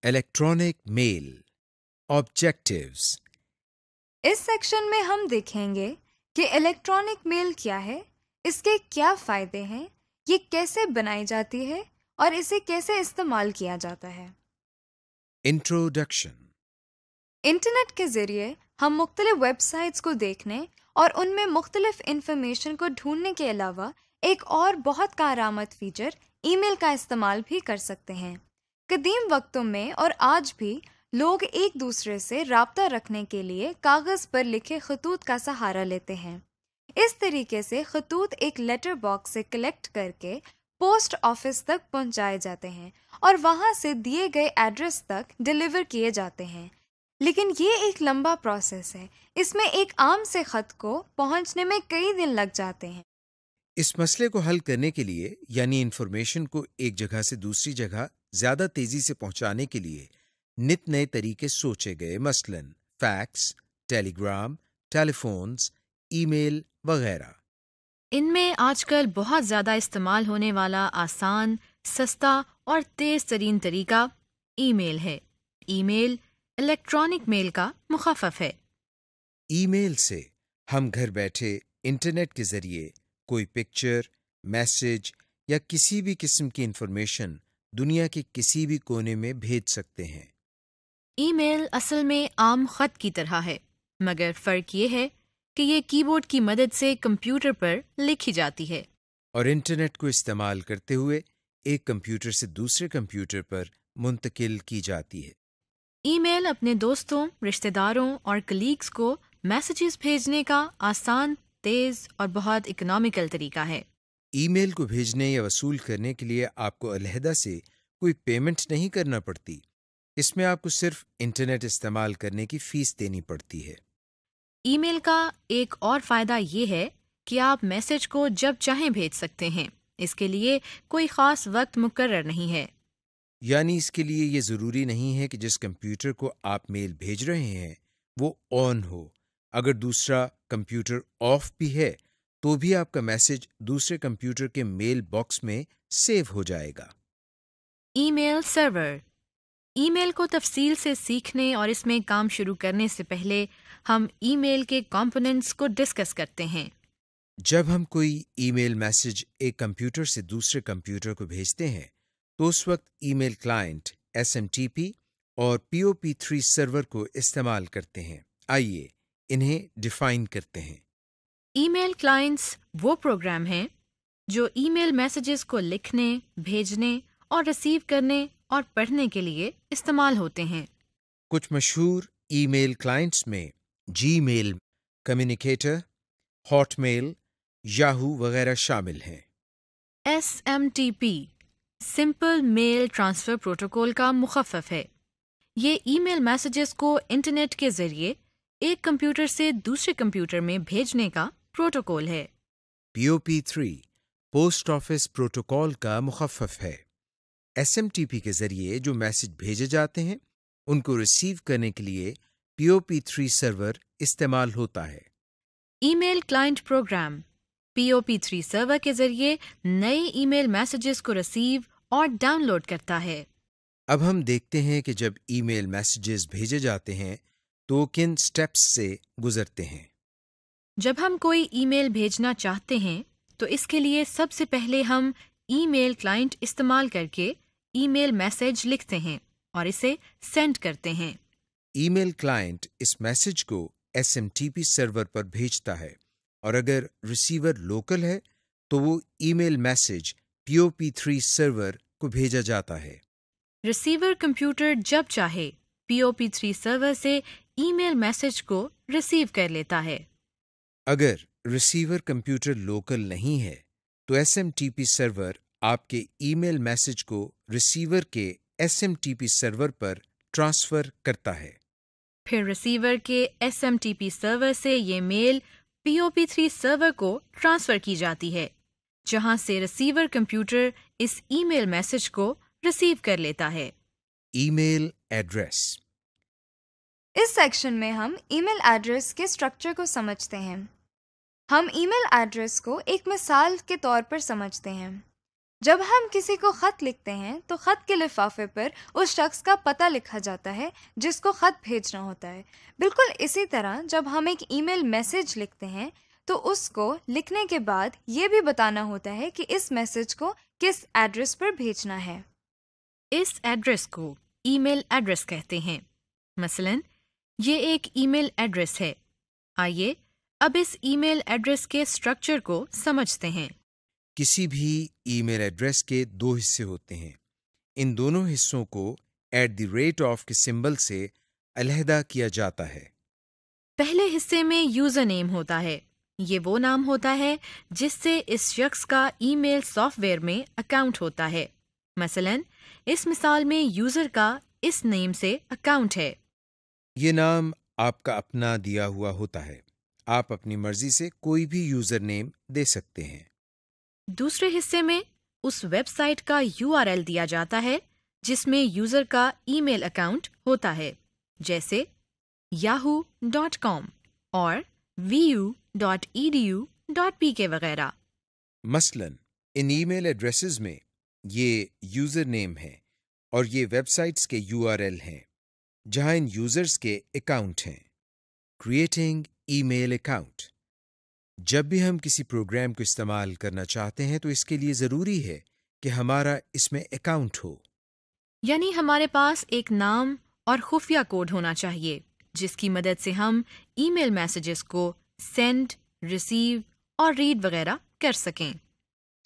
Electronic mail objectives. اس section میں ہم دیکھیں گے کہ الیکٹرانک میل کیا ہے، اس کے کیا فائدے ہیں، یہ کیسے بنائی جاتی ہے اور اسے کیسے استعمال کیا جاتا ہے۔ انٹروڈکشن۔ انٹرنیٹ کے ذریعے ہم مختلف ویب سائٹس کو دیکھنے اور ان میں مختلف انفارمیشن کو ڈھونڈنے کے علاوہ ایک اور بہت کارآمد فیچر ای میل کا استعمال بھی کر سکتے ہیں۔ قدیم وقتوں میں اور آج بھی لوگ ایک دوسرے سے رابطہ رکھنے کے لیے کاغذ پر لکھے خطوط کا سہارا لیتے ہیں۔ اس طریقے سے خطوط ایک لیٹر باکس سے کلیکٹ کر کے پوسٹ آفس تک پہنچائے جاتے ہیں اور وہاں سے دیے گئے ایڈریس تک ڈیلیور کیے جاتے ہیں۔ لیکن یہ ایک لمبا پروسیس ہے، اس میں ایک عام سے خط کو پہنچنے میں کئی دن لگ جاتے ہیں۔ اس مسئلے کو حل کرنے کے لیے یعنی انفارمیشن کو ایک جگہ سے دوسری جگہ زیادہ تیزی سے پہنچانے کے لیے نت نئے طریقے سوچے گئے، مثلاً فیکس، ٹیلی گرام، ٹیلی فونز، ای میل وغیرہ۔ ان میں آج کل بہت زیادہ استعمال ہونے والا آسان، سستا اور تیز ترین طریقہ ای میل ہے۔ ای میل الیکٹرانک میل کا مخفف ہے۔ ای میل سے ہم گھر بیٹھے انٹرنیٹ کے ذریعے کوئی پکچر، میسج یا کسی بھی قسم کی انفارمیشن دنیا کے کسی بھی کونے میں بھیج سکتے ہیں۔ ای میل اصل میں عام خط کی طرح ہے، مگر فرق یہ ہے کہ یہ کی بورڈ کی مدد سے کمپیوٹر پر لکھی جاتی ہے اور انٹرنیٹ کو استعمال کرتے ہوئے ایک کمپیوٹر سے دوسرے کمپیوٹر پر منتقل کی جاتی ہے۔ ای میل اپنے دوستوں، رشتہ داروں اور کلیگز کو میسیجز بھیجنے کا آسان، تیز اور بہت اکنامیکل طریقہ ہے۔ ای میل کو بھیجنے یا وصول کرنے کے لیے آپ کو علیحدہ سے کوئی پیمنٹ نہیں کرنا پڑتی، اس میں آپ کو صرف انٹرنیٹ استعمال کرنے کی فیس دینی پڑتی ہے۔ ای میل کا ایک اور فائدہ یہ ہے کہ آپ میسیج کو جب چاہیں بھیج سکتے ہیں، اس کے لیے کوئی خاص وقت مقرر نہیں ہے۔ یعنی اس کے لیے یہ ضروری نہیں ہے کہ جس کمپیوٹر کو آپ میل بھیج رہے ہیں وہ آن ہو، اگر دوسرا کمپیوٹر آف بھی ہے تو بھی آپ کا میسج دوسرے کمپیوٹر کے میل باکس میں سیو ہو جائے گا۔ ای میل سرور۔ ای میل کو تفصیل سے سیکھنے اور اس میں کام شروع کرنے سے پہلے ہم ای میل کے کمپوننٹس کو ڈسکس کرتے ہیں۔ جب ہم کوئی ای میل میسج ایک کمپیوٹر سے دوسرے کمپیوٹر کو بھیجتے ہیں تو اس وقت ای میل کلائنٹ SMTP اور POP3 سرور کو استعمال کرتے ہیں۔ آئیے انہیں ڈیفائن کرتے ہیں۔ ای میل کلائنٹس وہ پروگرام ہیں جو ای میل میسیجز کو لکھنے، بھیجنے اور ریسیو کرنے اور پڑھنے کے لیے استعمال ہوتے ہیں۔ کچھ مشہور ای میل کلائنٹس میں جی میل، کمیونیکیٹر، ہاٹ میل، یاہو وغیرہ شامل ہیں۔ SMTP سمپل میل ٹرانسفر پروٹوکول کا مخفف ہے۔ یہ ای میل میسیجز کو انٹرنیٹ کے ذریعے ایک کمپیوٹر سے دوسرے کمپیوٹر میں بھیجنے کا پروٹوکول ہے۔ POP3 پوسٹ آفس پروٹوکول کا مخفف ہے۔ SMTP کے ذریعے جو میسج بھیجے جاتے ہیں ان کو ریسیو کرنے کے لیے POP3 سرور استعمال ہوتا ہے۔ ای میل کلائنٹ پروگرام POP3 سرور کے ذریعے نئے ای میل میسیجز کو ریسیو اور ڈاؤن لوڈ کرتا ہے۔ اب ہم دیکھتے ہیں کہ جب ای میل میسیجز بھیجے جاتے ہیں تو کن سٹیپس سے گزرتے ہیں۔ جب ہم کوئی ای میل بھیجنا چاہتے ہیں تو اس کے لیے سب سے پہلے ہم ای میل کلائنٹ استعمال کر کے ای میل میسیج لکھتے ہیں اور اسے سینڈ کرتے ہیں۔ ای میل کلائنٹ اس میسج کو SMTP سرور پر بھیجتا ہے اور اگر ریسیور لوکل ہے تو وہ ای میل میسج POP3 سرور کو بھیجا جاتا ہے۔ ریسیور کمپیوٹر جب چاہے POP3 سرور سے ای میل میسج کو ریسیو کر لیتا ہے۔ اگر ریسیور کمپیوٹر لوکل نہیں ہے تو SMTP سرور آپ کے ای میل میسج کو ریسیور کے SMTP سرور پر ٹرانسفر کرتا ہے۔ پھر ریسیور کے SMTP سرور سے یہ میل POP3 سرور کو ٹرانسفر کی جاتی ہے، جہاں سے ریسیور کمپیوٹر اس ای میل میسج کو ریسیو کر لیتا ہے۔ ای میل ایڈریس۔ اس سیکشن میں ہم ای میل ایڈریس کے اسٹرکچر کو سمجھتے ہیں۔ ہم ای میل ایڈریس کو ایک مثال کے طور پر سمجھتے ہیں۔ جب ہم کسی کو خط لکھتے ہیں تو خط کے لفافے پر اس شخص کا پتہ لکھا جاتا ہے جس کو خط بھیجنا ہوتا ہے۔ بالکل اسی طرح جب ہم ایک ای میل میسج لکھتے ہیں تو اس کو لکھنے کے بعد یہ بھی بتانا ہوتا ہے کہ اس میسج کو کس ایڈریس پر بھیجنا ہے۔ اس ایڈریس کو ای میل ایڈریس کہتے ہیں۔ مثلاً یہ ایک ای میل ایڈریس ہے۔ آئیے اب اس ای میل ایڈریس کے اسٹرکچر کو سمجھتے ہیں۔ کسی بھی ای میل ایڈریس کے دو حصے ہوتے ہیں۔ ان دونوں حصوں کو @of کے سمبل سے علیحدہ کیا جاتا ہے۔ پہلے حصے میں یوزر نیم ہوتا ہے۔ یہ وہ نام ہوتا ہے جس سے اس شخص کا ای میل سافٹ ویئر میں اکاؤنٹ ہوتا ہے۔ مثلاً اس مثال میں یوزر کا اس نیم سے اکاؤنٹ ہے۔ یہ نام آپ کا اپنا دیا ہوا ہوتا ہے۔ آپ اپنی مرضی سے کوئی بھی یوزر نیم دے سکتے ہیں۔ دوسرے حصے میں اس ویب سائٹ کا URL دیا جاتا ہے جس میں یوزر کا ای میل اکاؤنٹ ہوتا ہے، جیسے yahoo.com اور vu.edu.pk وغیرہ۔ مثلاً ان ای میل ایڈریسز میں یہ یوزر نیم ہے اور یہ ویب سائٹس کے URL ہیں جہاں ان یوزرز کے اکاؤنٹ ہیں۔ کریٹنگ ای میل اکاؤنٹ۔ جب بھی ہم کسی پروگرام کو استعمال کرنا چاہتے ہیں تو اس کے لیے ضروری ہے کہ ہمارا اس میں اکاؤنٹ ہو۔ یعنی ہمارے پاس ایک نام اور خفیہ کوڈ ہونا چاہیے جس کی مدد سے ہم ای میل میسیجز کو سینڈ، ریسیو اور ریڈ وغیرہ کر سکیں۔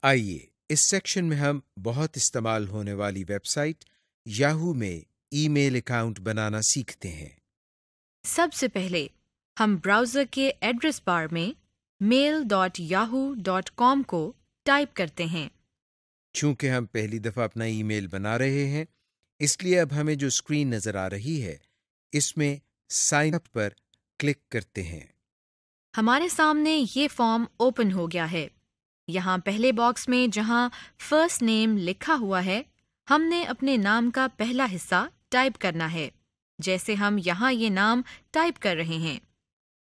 آئیے اس سیکشن میں ہم بہت استعمال ہونے والی ویب سائٹ یاہو میں ای میل اکاؤنٹ بنانا سیکھتے ہیں۔ سب سے پہلے ہم براؤزر کے ایڈریس بار میں mail.yahoo.com کو ٹائپ کرتے ہیں۔ چونکہ ہم پہلی دفعہ اپنا ای میل بنا رہے ہیں اس لیے اب ہمیں جو اسکرین نظر آ رہی ہے اس میں سائن اپ پر کلک کرتے ہیں۔ ہمارے سامنے یہ فارم اوپن ہو گیا ہے۔ یہاں پہلے باکس میں جہاں فرسٹ نیم لکھا ہوا ہے ہم نے اپنے نام کا پہلا حصہ ٹائپ کرنا ہے، جیسے ہم یہاں یہ نام ٹائپ کر رہے ہیں۔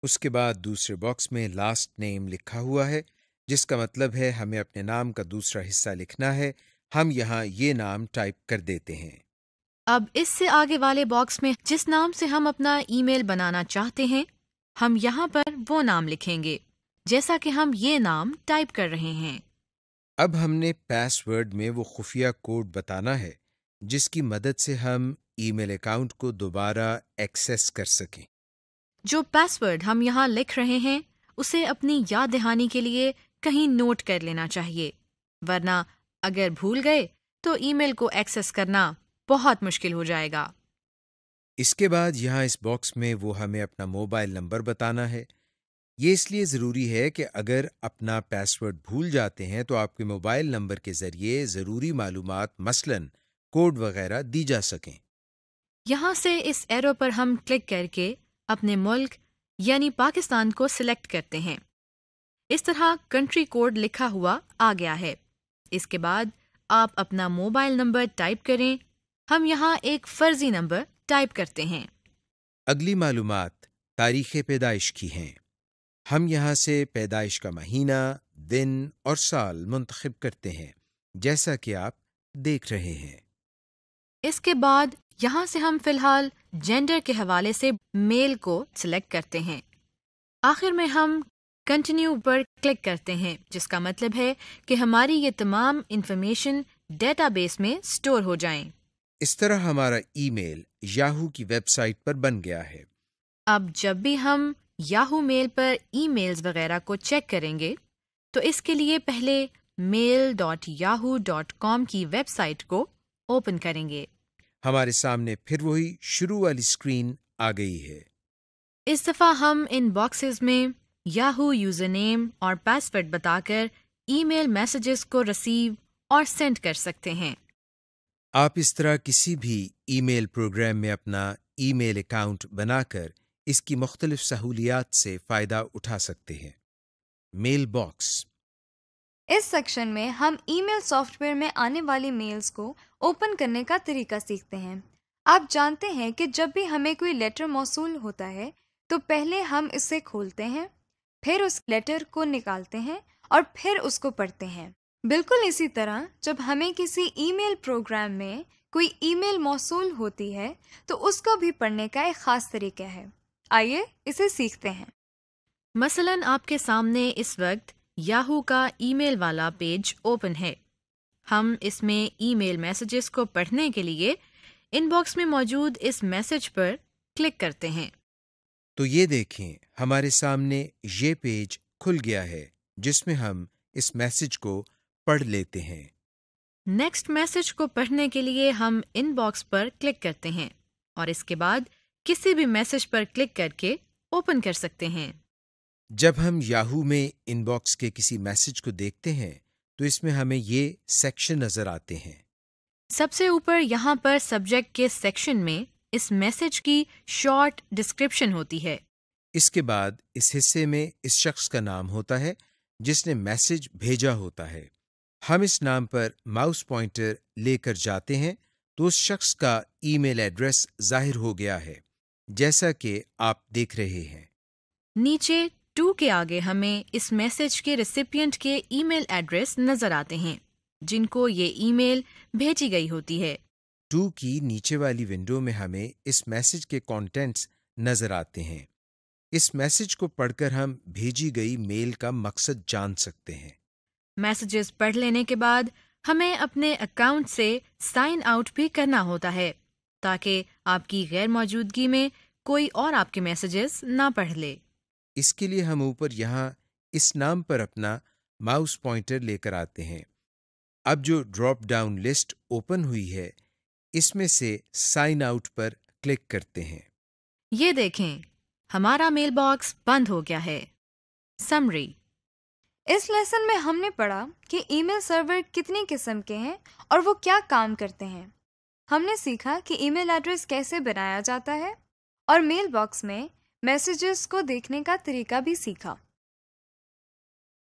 اس کے بعد دوسرے باکس میں لاسٹ نیم لکھا ہوا ہے جس کا مطلب ہے ہمیں اپنے نام کا دوسرا حصہ لکھنا ہے۔ ہم یہاں یہ نام ٹائپ کر دیتے ہیں۔ اب اس سے آگے والے باکس میں جس نام سے ہم اپنا ای میل بنانا چاہتے ہیں ہم یہاں پر وہ نام لکھیں گے جیسا کہ ہم یہ نام ٹائپ کر رہے ہیں۔ اب ہم نے پاس ورڈ میں وہ خفیہ کوڈ بتانا ہے جس کی مدد سے ہم ای میل اکاؤنٹ کو دوبارہ ایکسیس کر سکیں۔ جو پاس ورڈ ہم یہاں لکھ رہے ہیں اسے اپنی یاد دہانی کے لیے کہیں نوٹ کر لینا چاہیے، ورنہ اگر بھول گئے تو ای میل کو ایکسیس کرنا بہت مشکل ہو جائے گا۔ اس کے بعد یہاں اس باکس میں وہ ہمیں اپنا موبائل نمبر بتانا ہے۔ یہ اس لیے ضروری ہے کہ اگر اپنا پاس ورڈ بھول جاتے ہیں تو آپ کے موبائل نمبر کے ذریعے ضروری معلومات مثلاً کوڈ وغیرہ دی جا سکیں۔ یہاں سے اس ایرو پر ہم کلک کر کے اپنے ملک یعنی پاکستان کو سلیکٹ کرتے ہیں۔ اس طرح کنٹری کوڈ لکھا ہوا آ گیا ہے۔ اس کے بعد آپ اپنا موبائل نمبر ٹائپ کریں۔ ہم یہاں ایک فرضی نمبر ٹائپ کرتے ہیں۔ اگلی معلومات تاریخ پیدائش کی ہیں۔ ہم یہاں سے پیدائش کا مہینہ، دن اور سال منتخب کرتے ہیں جیسا کہ آپ دیکھ رہے ہیں۔ اس کے بعد یہاں سے ہم فی الحال جینڈر کے حوالے سے میل کو سلیکٹ کرتے ہیں۔ آخر میں ہم کنٹینیو پر کلک کرتے ہیں جس کا مطلب ہے کہ ہماری یہ تمام انفارمیشن ڈیٹا بیس میں سٹور ہو جائیں۔ اس طرح ہمارا ای میل یاہو کی ویب سائٹ پر بن گیا ہے۔ اب جب بھی ہم یاہو میل پر ای میلز وغیرہ کو چیک کریں گے تو اس کے لیے پہلے mail.yahoo.com کی ویب سائٹ کو اوپن کریں گے۔ ہمارے سامنے پھر وہی شروع والی اسکرین آ گئی ہے۔ اس دفعہ ہم ان باکسز میں یاہو یوزر نیم اور پاس ورڈ بتا کر ای میل میسیجز کو ریسیو اور سینڈ کر سکتے ہیں۔ آپ اس طرح کسی بھی ای میل پروگرام میں اپنا ای میل اکاؤنٹ بنا کر اس کی مختلف سہولیات سے فائدہ اٹھا سکتے ہیں۔ Mail box. اس سیکشن میں ہم ای میل سافٹ ویئر میں آنے والی میلز کو اوپن کرنے کا طریقہ سیکھتے ہیں۔ آپ جانتے ہیں کہ جب بھی ہمیں کوئی لیٹر موصول ہوتا ہے تو پہلے ہم اسے کھولتے ہیں، پھر اس لیٹر کو نکالتے ہیں اور پھر اس کو پڑھتے ہیں۔ بالکل اسی طرح جب ہمیں کسی ای میل پروگرام میں کوئی ای میل موصول ہوتی ہے تو اس کو بھی پڑھنے کا ایک خاص طریقہ ہے۔ آئیے اسے سیکھتے ہیں۔ مثلاً آپ کے سامنے اس وقت یاہو کا ای میل والا پیج اوپن ہے۔ ہم اس میں ای میل میسیجز کو پڑھنے کے لیے ان باکس میں موجود اس میسج پر کلک کرتے ہیں۔ تو یہ دیکھیں ہمارے سامنے یہ پیج کھل گیا ہے جس میں ہم اس میسج کو پڑھ لیتے ہیں۔ نیکسٹ میسج کو پڑھنے کے لیے ہم ان باکس پر کلک کرتے ہیں اور اس کے بعد کسی بھی میسج پر کلک کر کے اوپن کر سکتے ہیں۔ جب ہم یاہو میں ان باکس کے کسی میسج کو دیکھتے ہیں تو اس میں ہمیں یہ سیکشن نظر آتے ہیں۔ سب سے اوپر یہاں پر سبجیکٹ کے سیکشن میں اس میسج کی شارٹ ڈسکرپشن ہوتی ہے۔ اس کے بعد اس حصے میں اس شخص کا نام ہوتا ہے جس نے میسج بھیجا ہوتا ہے۔ ہم اس نام پر ماؤس پوائنٹر لے کر جاتے ہیں تو اس شخص کا ای میل ایڈریس ظاہر ہو گیا ہے جیسا کہ آپ دیکھ رہے ہیں۔ نیچے 2 کے آگے ہمیں اس میسج کے ریسیپینٹ کے ای میل ایڈریس نظر آتے ہیں جن کو یہ ای میل بھیجی گئی ہوتی ہے۔ 2 کی نیچے والی ونڈو میں ہمیں اس میسج کے کانٹینٹس نظر آتے ہیں۔ اس میسج کو پڑھ کر ہم بھیجی گئی میل کا مقصد جان سکتے ہیں۔ میسیجز پڑھ لینے کے بعد ہمیں اپنے اکاؤنٹ سے سائن آؤٹ بھی کرنا ہوتا ہے تاکہ آپ کی غیر موجودگی میں کوئی اور آپ کے میسیجز نہ پڑھ لے۔ اس کے لیے ہم اوپر یہاں اس نام پر اپنا ماؤس پوائنٹر لے کر آتے ہیں۔ اب جو ڈراپ ڈاؤن لسٹ اوپن ہوئی ہے اس میں سے سائن آؤٹ پر کلک کرتے ہیں۔ یہ دیکھیں ہمارا میل باکس بند ہو گیا ہے۔ سمری: اس لیسن میں ہم نے پڑھا کہ ای میل سرور کتنی قسم کے ہیں اور وہ کیا کام کرتے ہیں۔ ہم نے سیکھا کہ ای میل ایڈریس کیسے بنایا جاتا ہے اور میل باکس میں میسیجز کو دیکھنے کا طریقہ بھی سیکھا۔